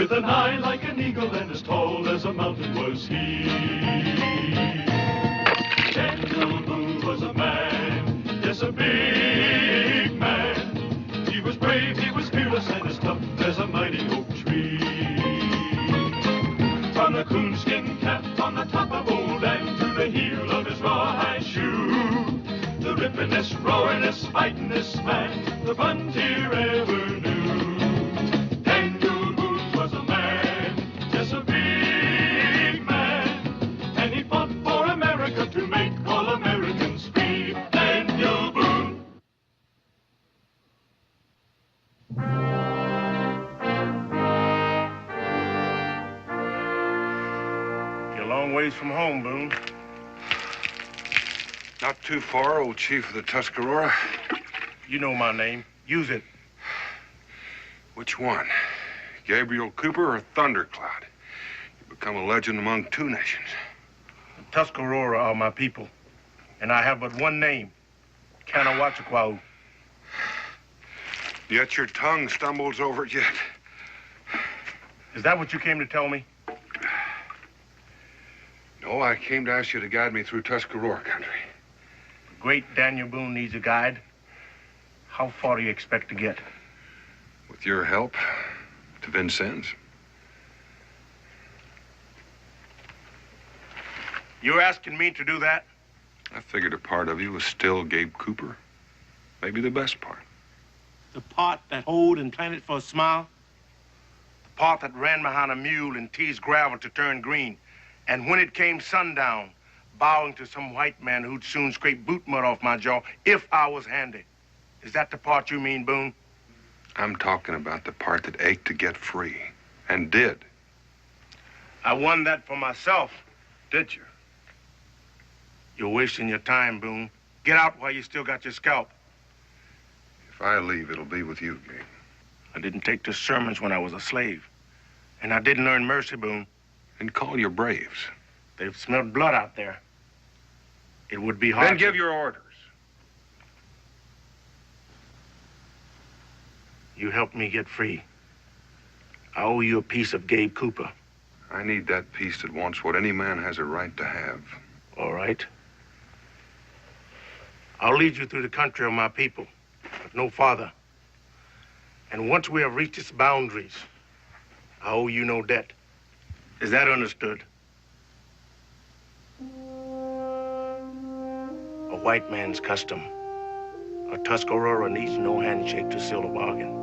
With an eye like an eagle and as tall as a mountain was he. Daniel Boone was a man, yes, a big man. He was brave, he was fearless, and as tough as a mighty oak tree. From the coonskin cap on the top of old Dan to the heel of his rawhide shoe, the rippin'est, roaring'est, fighting'est man the frontier ever knew. Daniel Boone was a man, yes, a big man, and he fought for America to make all Americans free. Daniel Boone. You're a long ways from home, Boone. Not too far, old chief of the Tuscarora. You know my name. Use it. Which one? Gabriel Cooper or Thundercloud? You become a legend among two nations. The Tuscarora are my people, and I have but one name, Kanawatchakwa. Yet your tongue stumbles over it yet. Is that what you came to tell me? No, I came to ask you to guide me through Tuscarora country. The great Daniel Boone needs a guide. How far do you expect to get? With your help, to Vincennes. You're asking me to do that? I figured a part of you was still Gabe Cooper. Maybe the best part. The part that hoed and planted for a smile? The part that ran behind a mule and teased gravel to turn green. And when it came sundown, bowing to some white man who'd soon scrape boot mud off my jaw if I was handy. Is that the part you mean, Boone? I'm talking about the part that ached to get free. And did. I won that for myself, did you? You're wasting your time, Boone. Get out while you still got your scalp. If I leave, it'll be with you, Gabe. I didn't take to sermons when I was a slave. And I didn't learn mercy, Boone. And call your braves. They've smelled blood out there. It would be hard. Then give your orders. You helped me get free. I owe you a piece of Gabe Cooper. I need that piece that wants what any man has a right to have. All right. I'll lead you through the country of my people, but no farther. And once we have reached its boundaries, I owe you no debt. Is that understood? A white man's custom. A Tuscarora needs no handshake to seal a bargain.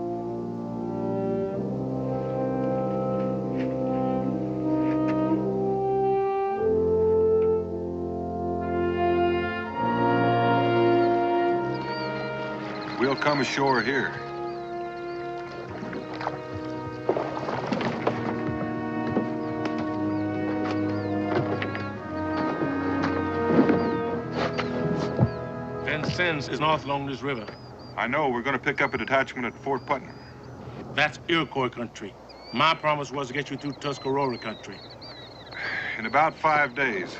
We'll come ashore here. Vincennes is north along this river. I know. We're going to pick up a detachment at Fort Putnam. That's Iroquois country. My promise was to get you through Tuscarora country. In about 5 days,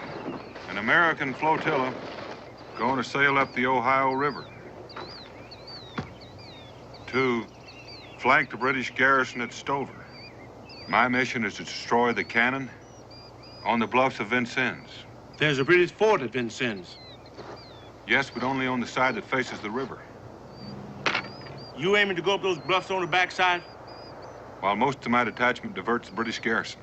an American flotilla going to sail up the Ohio River to flank the British garrison at Stover. My mission is to destroy the cannon on the bluffs of Vincennes. There's a British fort at Vincennes. Yes, but only on the side that faces the river. You aiming to go up those bluffs on the backside? While most of my detachment diverts the British garrison.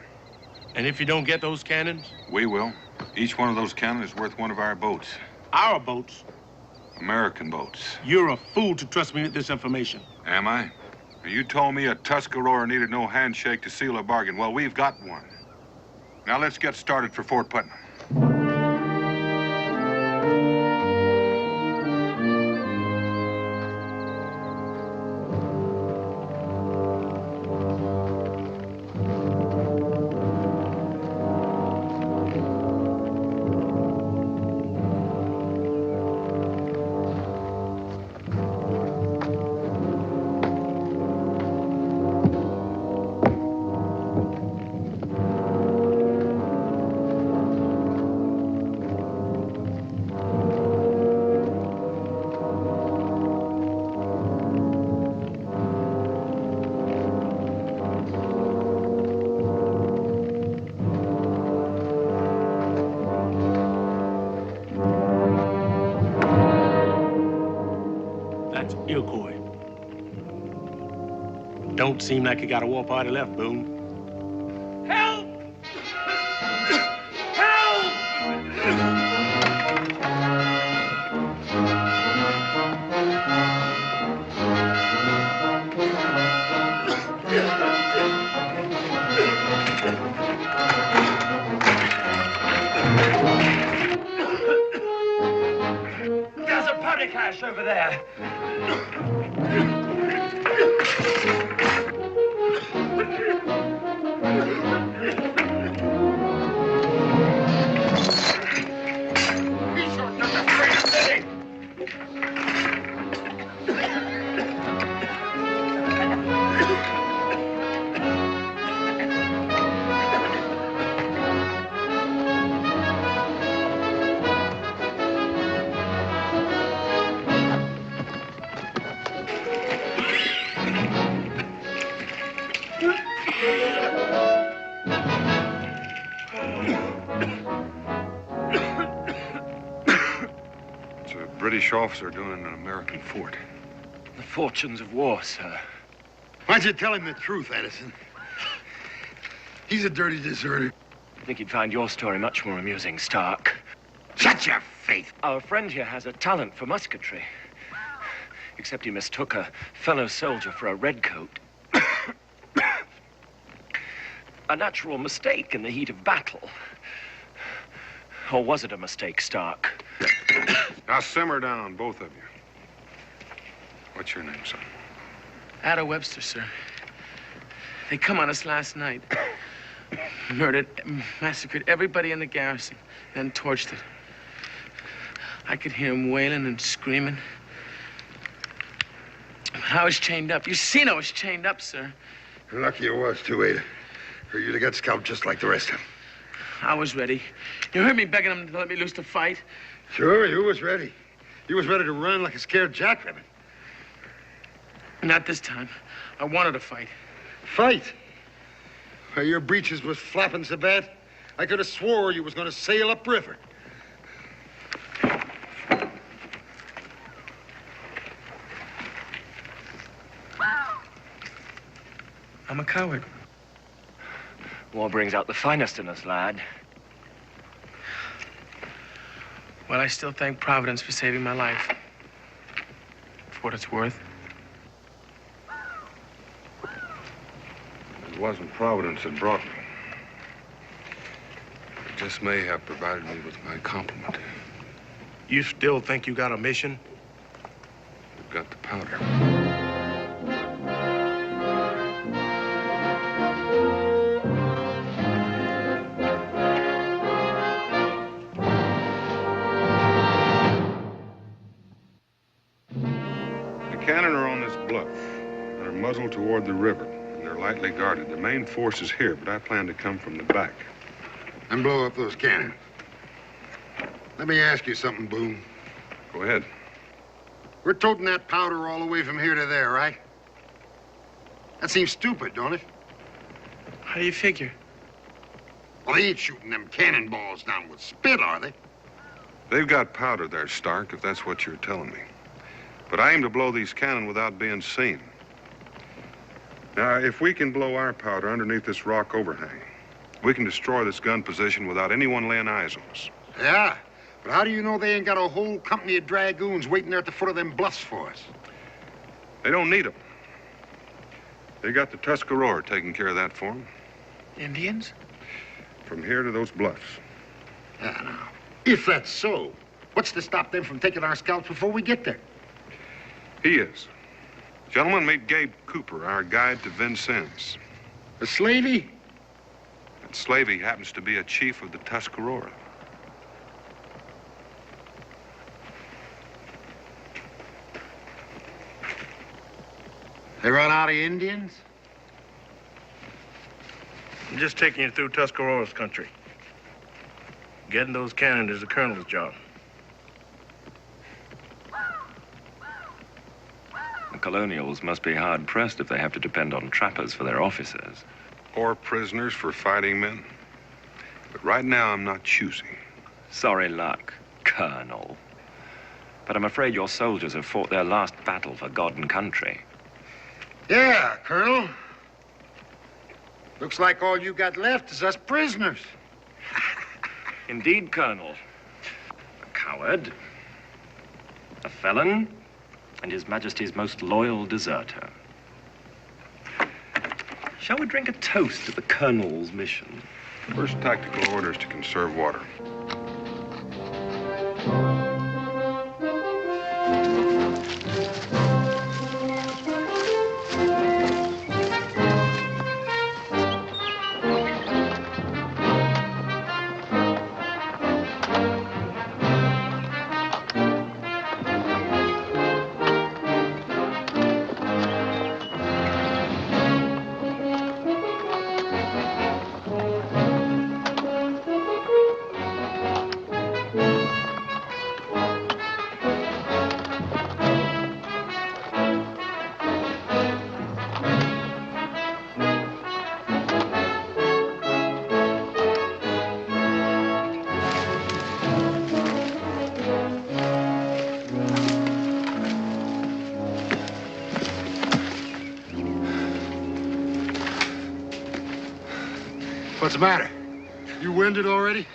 And if you don't get those cannons? We will. Each one of those cannons is worth one of our boats. Our boats? American boats. You're a fool to trust me with this information. Am I? You told me a Tuscarora needed no handshake to seal a bargain. Well, we've got one. Now let's get started for Fort Putnam. Iroquois. Don't seem like you got a war party left, Boone. Help! Help! There's a party cache over there. British officer doing in an American fort. The fortunes of war, sir. Why'd you tell him the truth, Edison? He's a dirty deserter. I think he'd find your story much more amusing, Stark. Shut your face! Our friend here has a talent for musketry. Except he mistook a fellow soldier for a redcoat. A natural mistake in the heat of battle. Or was it a mistake, Stark? Now simmer down, both of you. What's your name, son? Ada Webster, sir. They come on us last night. Murdered, massacred everybody in the garrison, then torched it. I could hear him wailing and screaming. I was chained up. You seen I was chained up, sir. Lucky you was, too, Ada. Or you'd have got scalped just like the rest of them. I was ready. You heard me begging him to let me loose to fight. Sure, you was ready. You was ready to run like a scared jackrabbit. Not this time. I wanted to fight. Fight? Why, your breeches was flapping so bad, I could have swore you was going to sail upriver. I'm a coward. War brings out the finest in us, lad. Well, I still thank Providence for saving my life. For what it's worth. It wasn't Providence that brought me. It just may have provided me with my complement. You still think you got a mission? We've got the powder. The cannon are on this bluff. They're muzzled toward the river, and they're lightly guarded. The main force is here, but I plan to come from the back. And blow up those cannons. Let me ask you something, Boone. Go ahead. We're toting that powder all the way from here to there, right? That seems stupid, don't it? How do you figure? Well, they ain't shooting them cannonballs down with spit, are they? They've got powder there, Stark, if that's what you're telling me. But I aim to blow these cannon without being seen. Now, if we can blow our powder underneath this rock overhang, we can destroy this gun position without anyone laying eyes on us. Yeah, but how do you know they ain't got a whole company of dragoons waiting there at the foot of them bluffs for us? They don't need them. They got the Tuscarora taking care of that for them. Indians? From here to those bluffs. Yeah, now, if that's so, what's to stop them from taking our scalps before we get there? He is. Gentlemen, meet Gabe Cooper, our guide to Vincennes. A slavey? That slavey happens to be a chief of the Tuscarora. They run out of Indians? I'm just taking you through Tuscarora's country. Getting those cannons is the colonel's job. The colonials must be hard-pressed if they have to depend on trappers for their officers. Or prisoners for fighting men. But right now, I'm not choosing. Sorry luck, Colonel. But I'm afraid your soldiers have fought their last battle for God and country. Yeah, Colonel. Looks like all you got left is us prisoners. Indeed, Colonel. A coward, a felon, and His Majesty's most loyal deserter. Shall we drink a toast to the Colonel's mission? First tactical order is to conserve water. What's the matter? You winded already?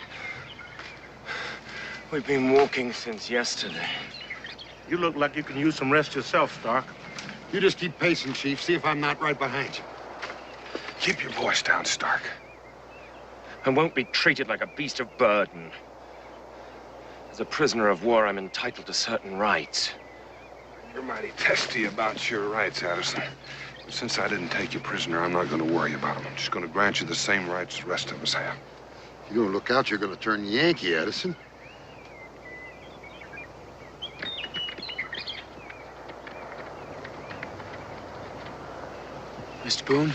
We've been walking since yesterday. You look like you can use some rest yourself, Stark. You just keep pacing, Chief. See if I'm not right behind you. Keep your voice down, Stark. I won't be treated like a beast of burden. As a prisoner of war, I'm entitled to certain rights. You're mighty testy about your rights, Addison. But since I didn't take you prisoner, I'm not going to worry about them. I'm just going to grant you the same rights the rest of us have. If you don't look out, you're going to turn Yankee, Addison. Mr. Boone?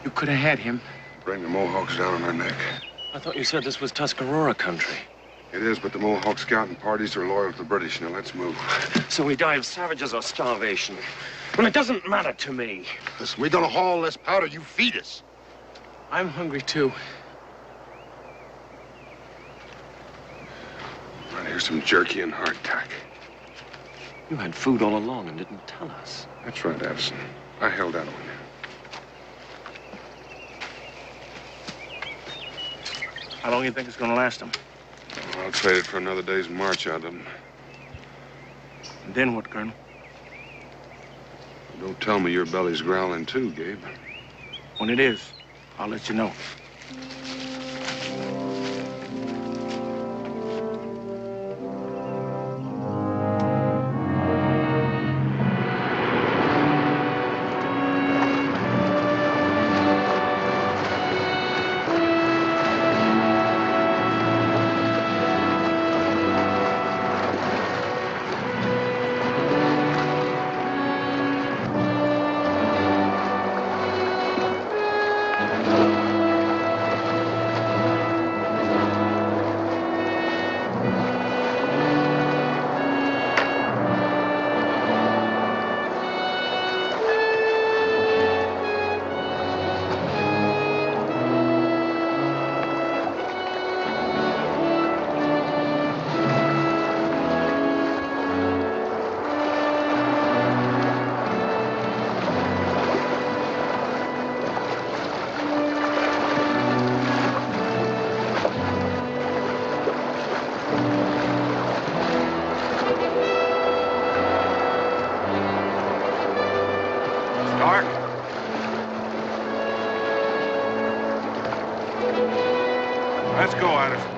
You could have had him. Bring the Mohawks down on our neck. I thought you said this was Tuscarora country. It is, but the Mohawk scouting parties are loyal to the British. Now, let's move. So we die of savages or starvation? Well, it doesn't matter to me. Listen, we're going to haul less powder. You feed us. I'm hungry, too. Right, here's some jerky and hardtack. You had food all along and didn't tell us. That's right, Addison. I held out on you. How long do you think it's going to last them? Well, I'll trade it for another day's march out of them. And then what, Colonel? Don't tell me your belly's growling too, Gabe. When it is, I'll let you know. Stark? Let's go, Addison.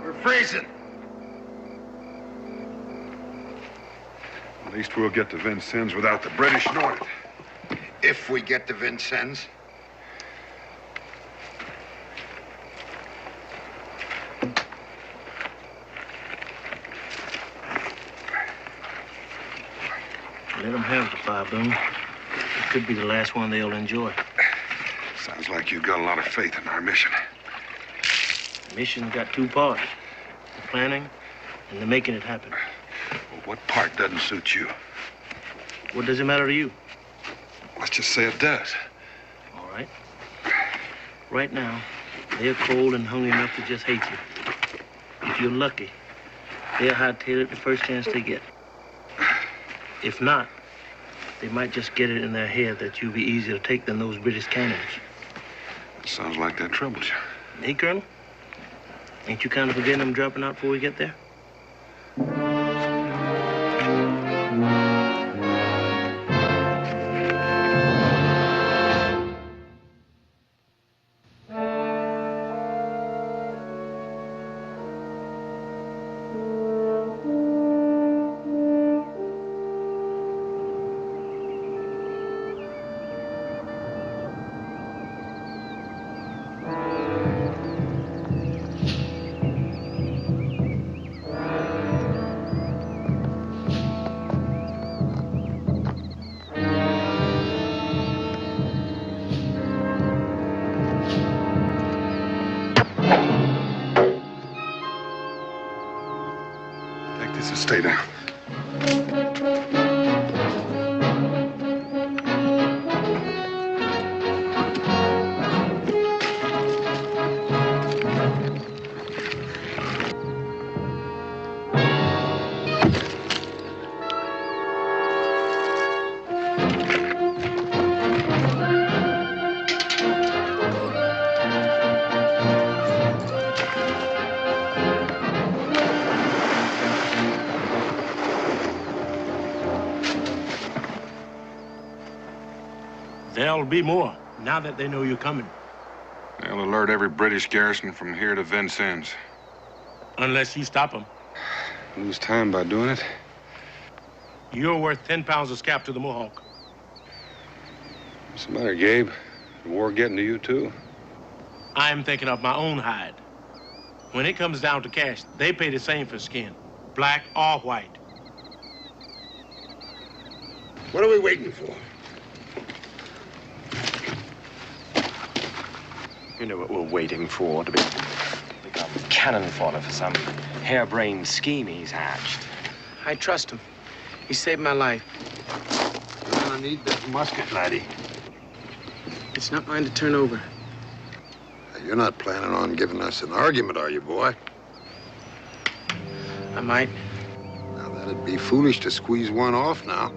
We're freezing. At least we'll get to Vincennes without the British knowing it. If we get to Vincennes. Let them have the fire, Boone. It could be the last one they'll enjoy. Sounds like you've got a lot of faith in our mission. The mission's got two parts. The planning and the making it happen. Well, what part doesn't suit you? What does it matter to you? Let's just say it does. All right. Right now, they're cold and hungry enough to just hate you. If you're lucky, they'll hightail it the first chance they get. If not, they might just get it in their head that you'll be easier to take than those British cannons. Sounds like that troubles you. Hey, Colonel, ain't you kind of forgetting I'm dropping out before we get there? Stay down. There'll be more, now that they know you're coming. They'll alert every British garrison from here to Vincennes. Unless you stop them. Lose time by doing it? You're worth 10 pounds of scalp to the Mohawk. What's the matter, Gabe? The war getting to you, too? I'm thinking of my own hide. When it comes down to cash, they pay the same for skin, black or white. What are we waiting for? You know what we're waiting for, to become cannon fodder for some harebrained scheme he's hatched. I trust him. He saved my life. You're gonna need this musket, laddie. It's not mine to turn over. You're not planning on giving us an argument, are you, boy? I might. Now, that'd be foolish to squeeze one off now.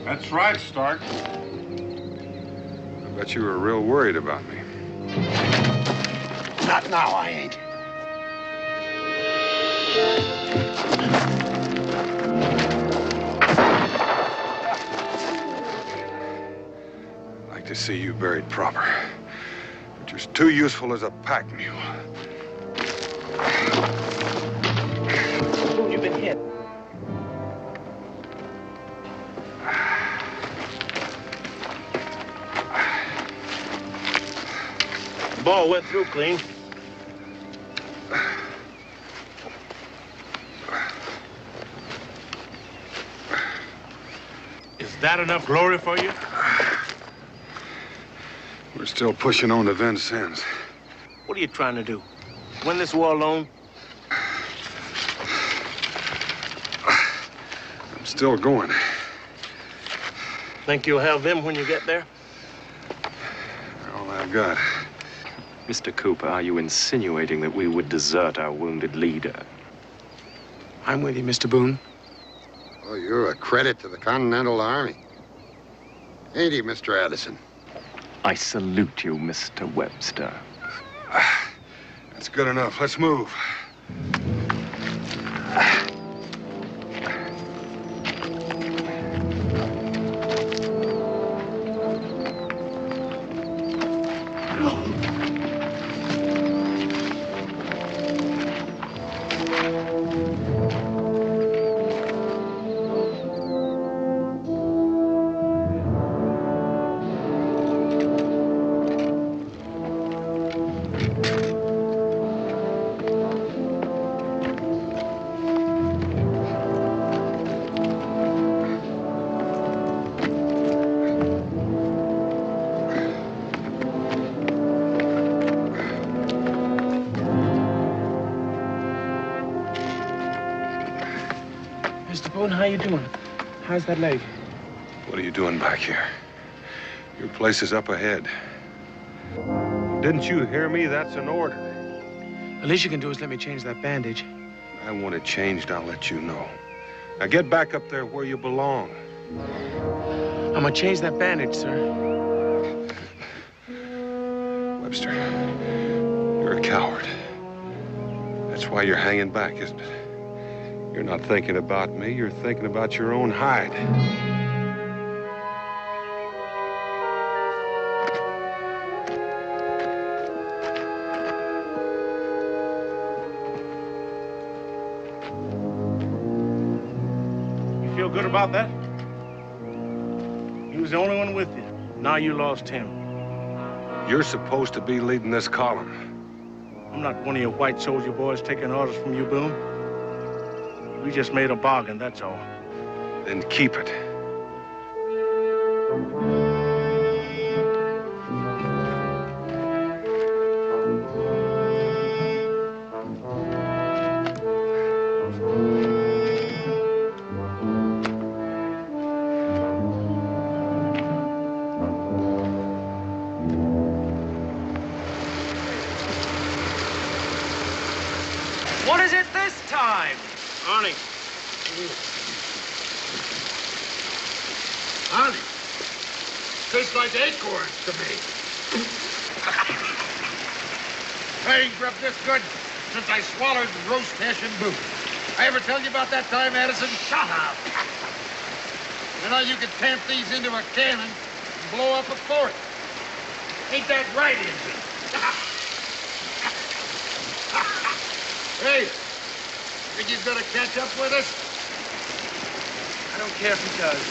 That's right, Stark. I bet you were real worried about me. Not now, I ain't. I'd like to see you buried proper. But you're too useful as a pack mule. You've been hit. The ball went through clean. Is that enough glory for you? We're still pushing on to Vincennes. What are you trying to do? Win this war alone? I'm still going. Think you'll have them when you get there? All I've got. Mr. Cooper, are you insinuating that we would desert our wounded leader? I'm with you, Mr. Boone. Oh, you're a credit to the Continental Army. Ain't he, Mr. Addison? I salute you, Mr. Webster. That's good enough. Let's move. Boone, how you doing? How's that leg? What are you doing back here? Your place is up ahead. Didn't you hear me? That's an order. The least you can do is let me change that bandage. I want it changed, I'll let you know. Now get back up there where you belong. I'm gonna change that bandage, sir. Webster, you're a coward. That's why you're hanging back, isn't it? You're not thinking about me, you're thinking about your own hide. You feel good about that? He was the only one with you. Now you lost him. You're supposed to be leading this column. I'm not one of your white soldier boys taking orders from you, Boone. We just made a bargain, that's all. Then keep it. What is it this time? Arnie. Arnie, tastes like acorns to me. I ain't grubbed this good since I swallowed roast hash and booze. I ever tell you about that time, Addison? Shut up. You know, you could tamp these into a cannon and blow up a fort. Ain't that right, Injun? Hey, think he's gonna catch up with us? I don't care if he does.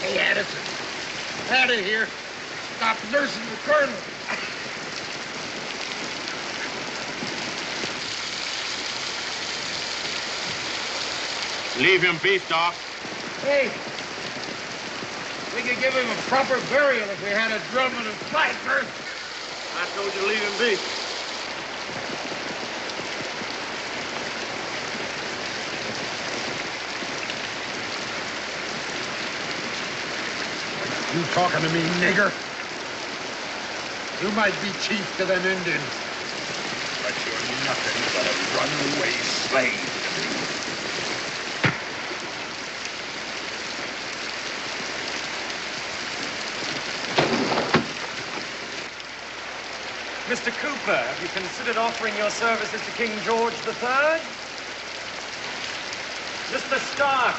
Hey, Addison, out of here. Stop nursing the colonel. Leave him be, Doc. Hey, we could give him a proper burial if we had a drum and a fifer. I told you to leave him be. You talking to me, nigger? You might be chief to them Indians, but you're nothing but a runaway slave to me. Mr. Cooper, have you considered offering your services to King George III? Mr. Stark,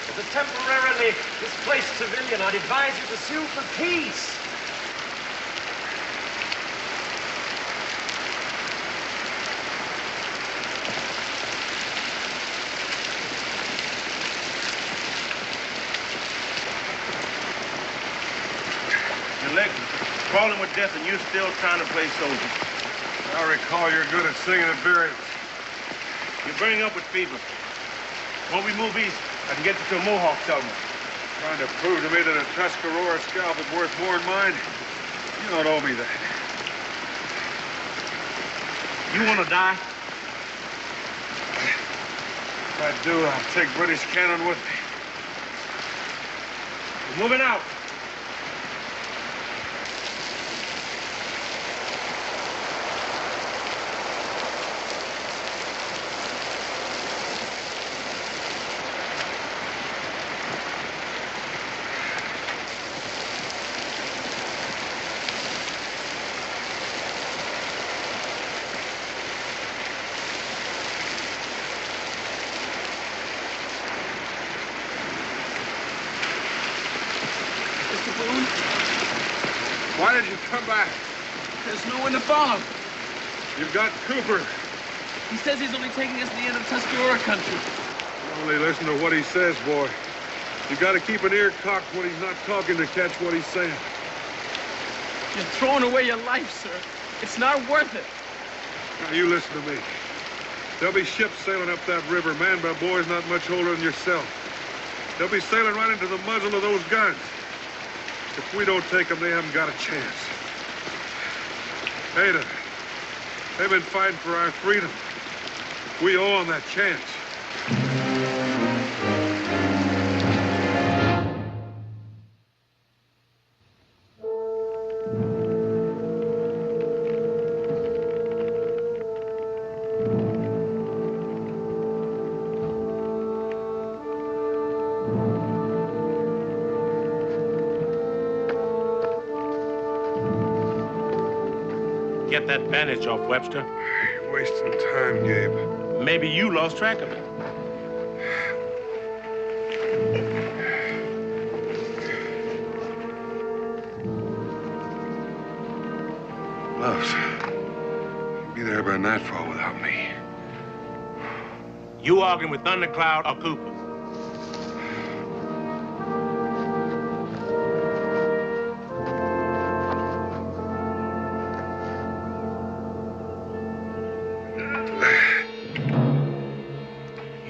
as a temporarily displaced civilian, I'd advise you to sue for peace. Your leg crawling with death and you're still trying to play soldier. I recall you're good at singing at burials. You're burning up with fever. When we move east, I can get you to a Mohawk settlement. Trying to prove to me that a Tuscarora scalp is worth more than mine? You don't owe me that. You want to die? If I do, I'll take British cannon with me. We're moving out. Why did you come back? There's no one to follow. You've got Cooper. He says he's only taking us to the end of Tuscarora country. Only listen to what he says, boy. You gotta keep an ear cocked when he's not talking to catch what he's saying. You're throwing away your life, sir. It's not worth it. Now, you listen to me. There'll be ships sailing up that river, manned by boys not much older than yourself. They'll be sailing right into the muzzle of those guns. If we don't take them, they haven't got a chance. Ada, they've been fighting for our freedom. We owe them that chance. Get that bandage off, Webster. You're wasting time, Gabe. Maybe you lost track of it. Loves, you'll be there by nightfall without me. You arguing with Thundercloud or Cooper?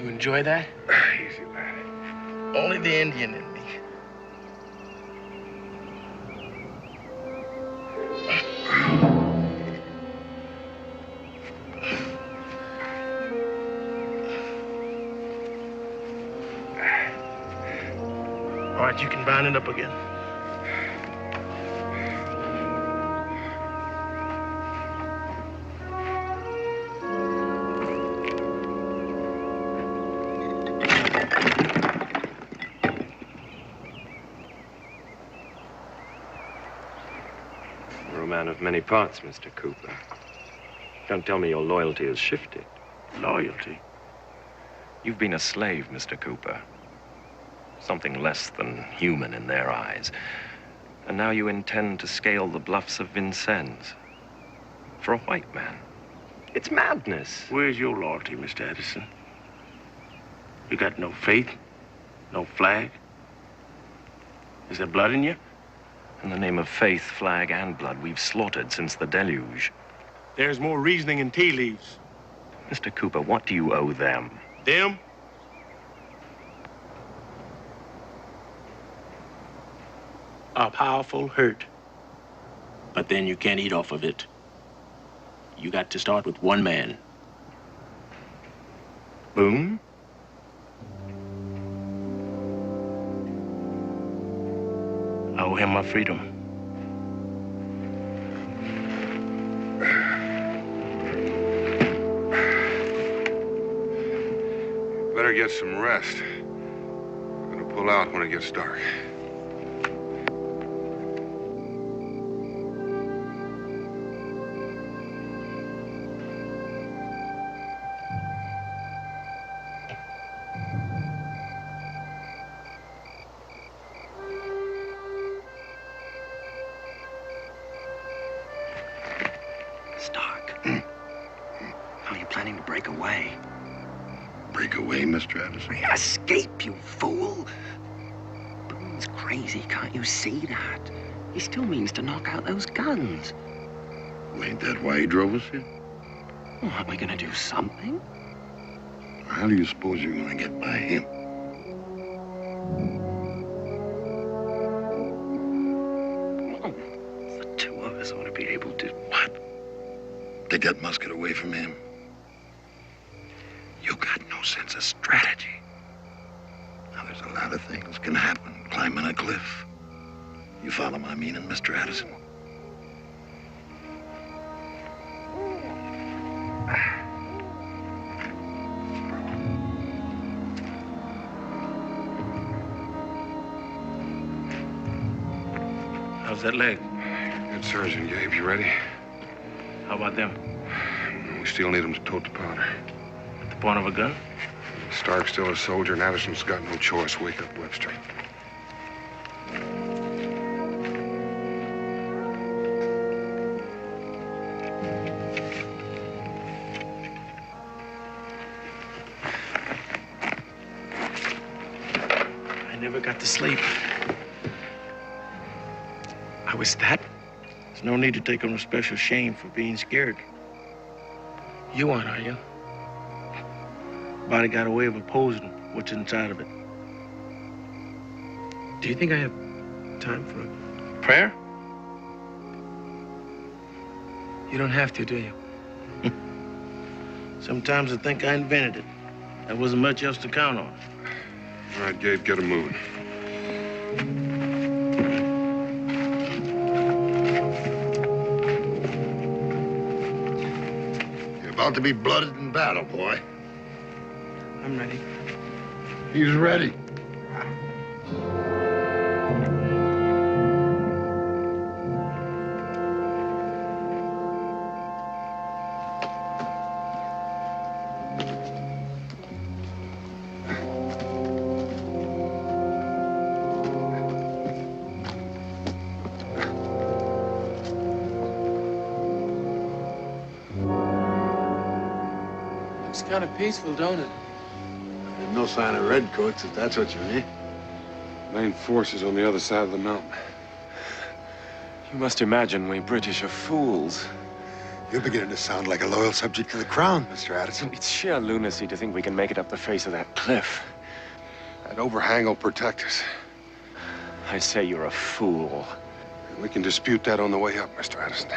Enjoy that? Easy, lad. Only the Indian in me. All right, you can bind it up again. Of many parts, Mr. Cooper. Don't tell me your loyalty has shifted. Loyalty? You've been a slave, Mr. Cooper. Something less than human in their eyes. And now you intend to scale the bluffs of Vincennes. For a white man. It's madness. Where's your loyalty, Mr. Edison? You got no faith? No flag? Is there blood in you? In the name of faith, flag, and blood, we've slaughtered since the deluge. There's more reasoning in tea leaves. Mr. Cooper, what do you owe them? Them? A powerful hurt. But then you can't eat off of it. You got to start with one man. Boone? I owe him my freedom. Better get some rest. I'm gonna pull out when it gets dark. Escape, you fool! Boone's crazy, can't you see that? He still means to knock out those guns. Well, ain't that why he drove us here? Well, aren't we gonna do something? How do you suppose you're gonna get by him? Well, the two of us ought to be able to... What? Take that musket away from him? You got no sense of strategy. Now, there's a lot of things can happen climbing a cliff. You follow my meaning, Mr. Addison? How's that leg? Good surgeon, Gabe. You ready? How about them? We still need them to tote the powder. At the point of a gun? Stark's still a soldier, and Addison's got no choice. Wake up, Webster. never got to sleep. I was that? There's no need to take on a special shame for being scared. You aren't, are you? Body got a way of opposing what's inside of it. Do you think I have time for a Prayer? You don't have to, do you? Sometimes I think I invented it. There wasn't much else to count on. All right, Gabe, get him moving. You're about to be blooded in battle, boy. I'm ready. He's ready. It's kind of peaceful, don't it? There's no sign of redcoats, if that's what you mean. Main force is on the other side of the mountain. You must imagine we British are fools. You're beginning to sound like a loyal subject to the crown, Mr. Addison. It's sheer lunacy to think we can make it up the face of that cliff. That overhang will protect us. I say you're a fool. We can dispute that on the way up, Mr. Addison.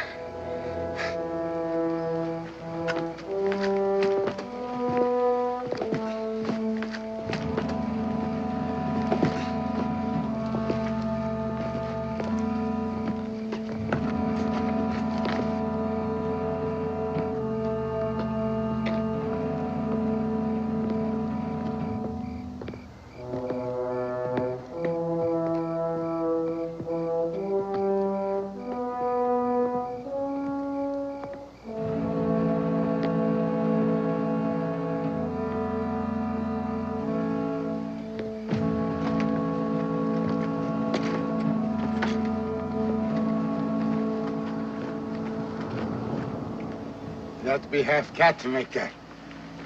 You have to be half cat to make that.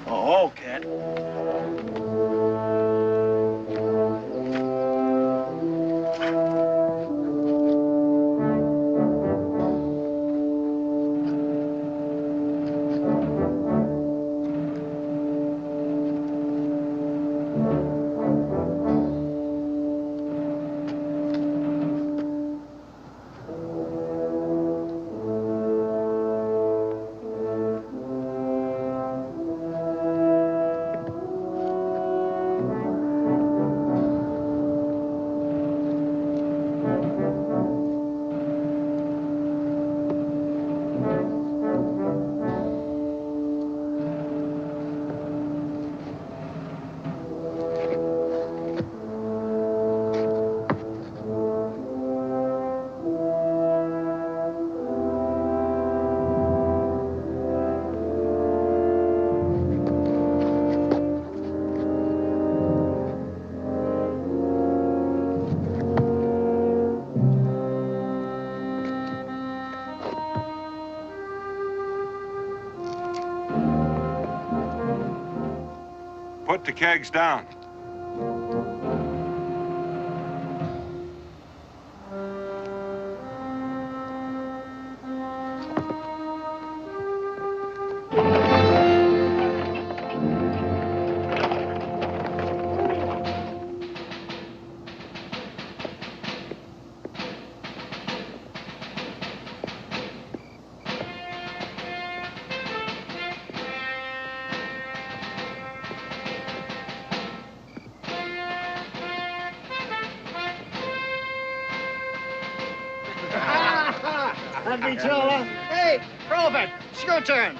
Oh, cat. Put the kegs down. That beats you all up. Hey, Robert, it's your turn.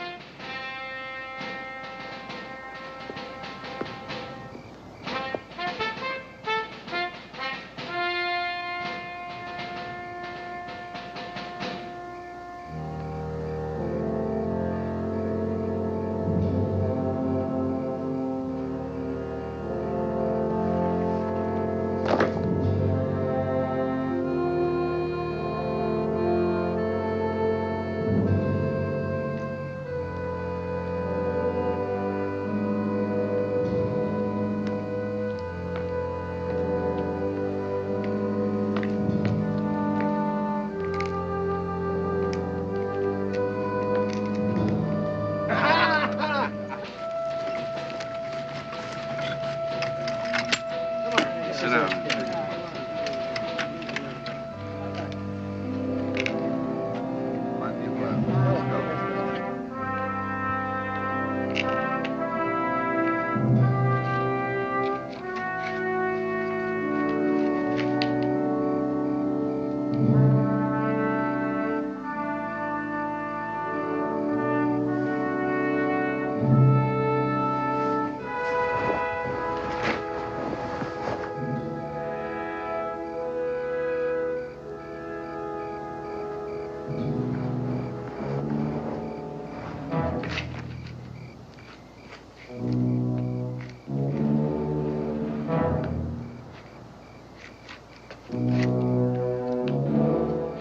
Sit down.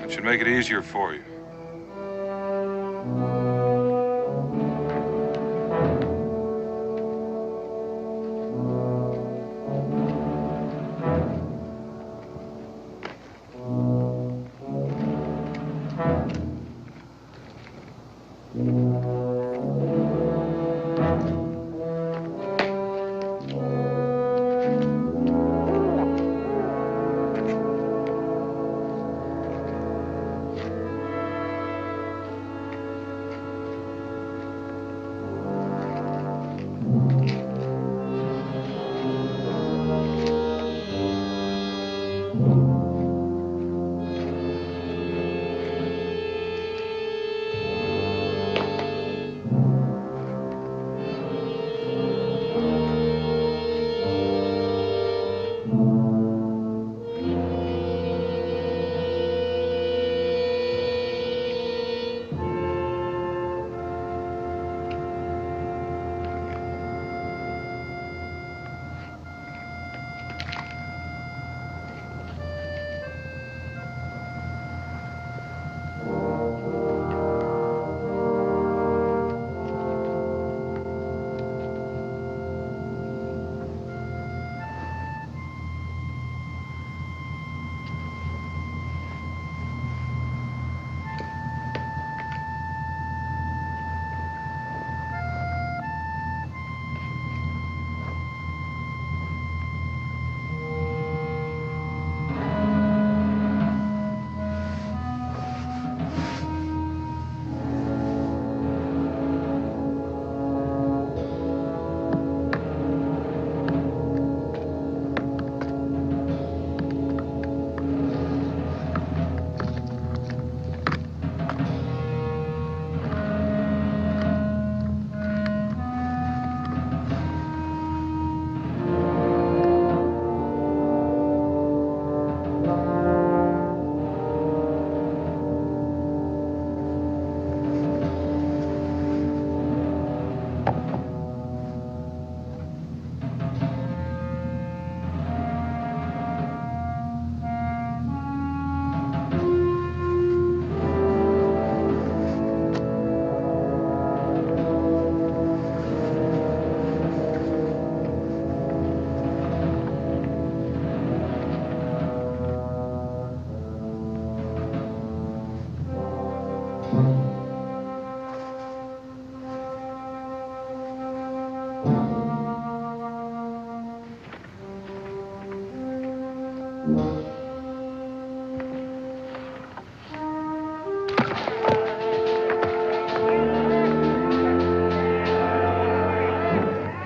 It should make it easier for you.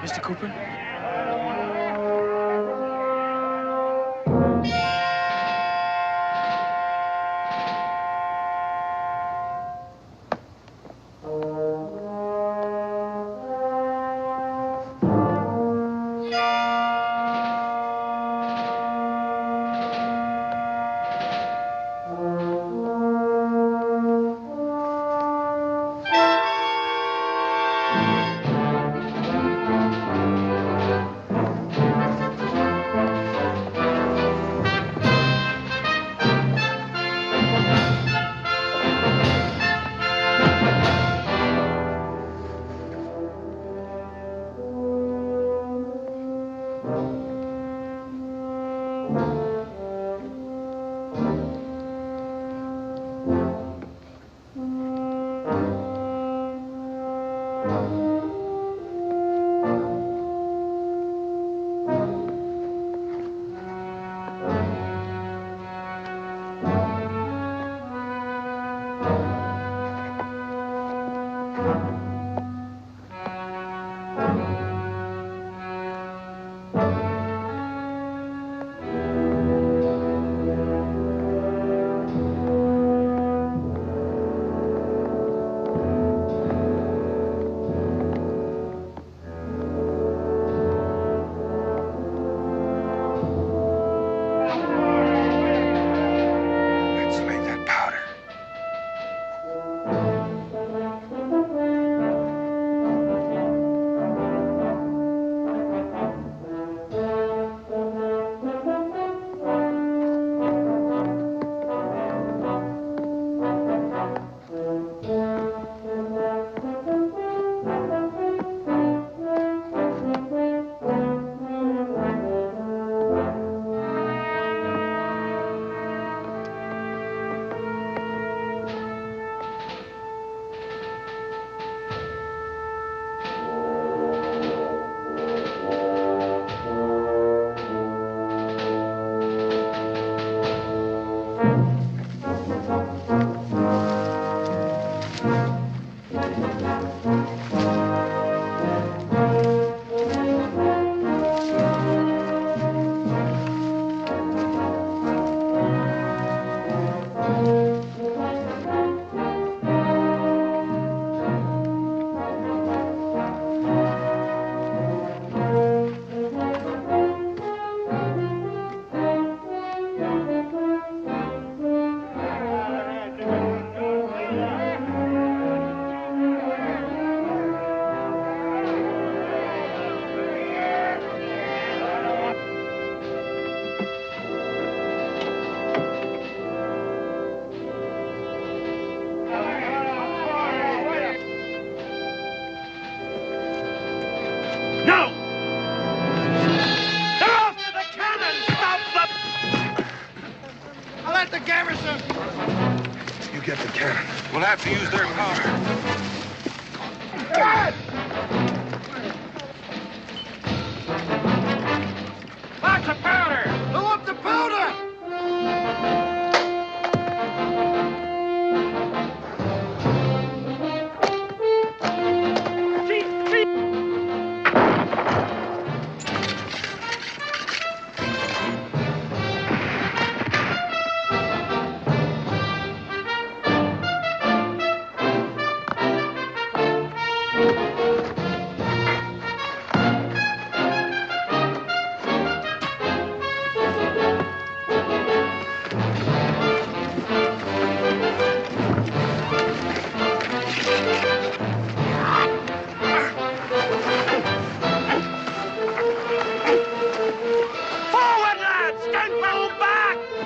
Mr. Cooper? We'll have to use their powder. Lots of powder! Blow up the powder!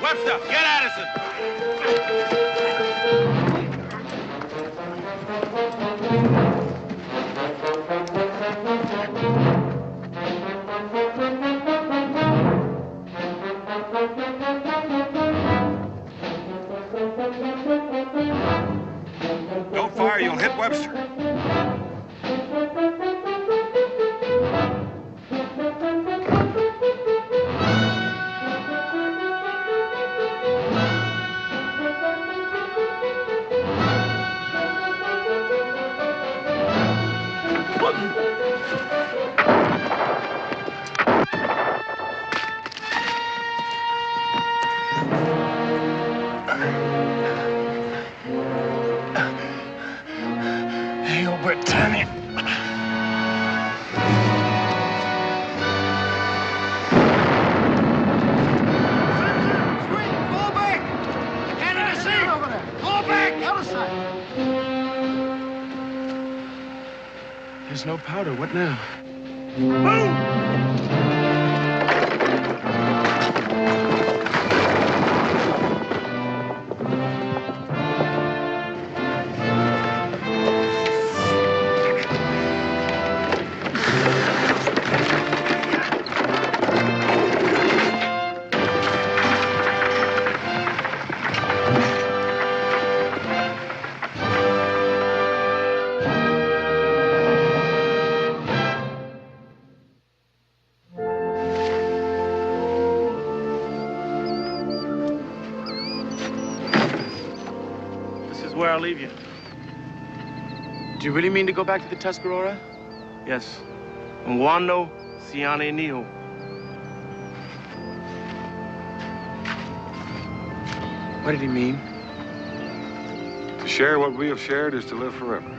Webster, get Addison. Don't fire, you'll hit Webster. You Britannia. Fall back! Can't even see! Over there! Fall back! Other side! There's no powder. What now? Where I'll leave you. Do you really mean to go back to the Tuscarora? Yes. Mwando Siane Niho. What did he mean? To share what we have shared is to live forever.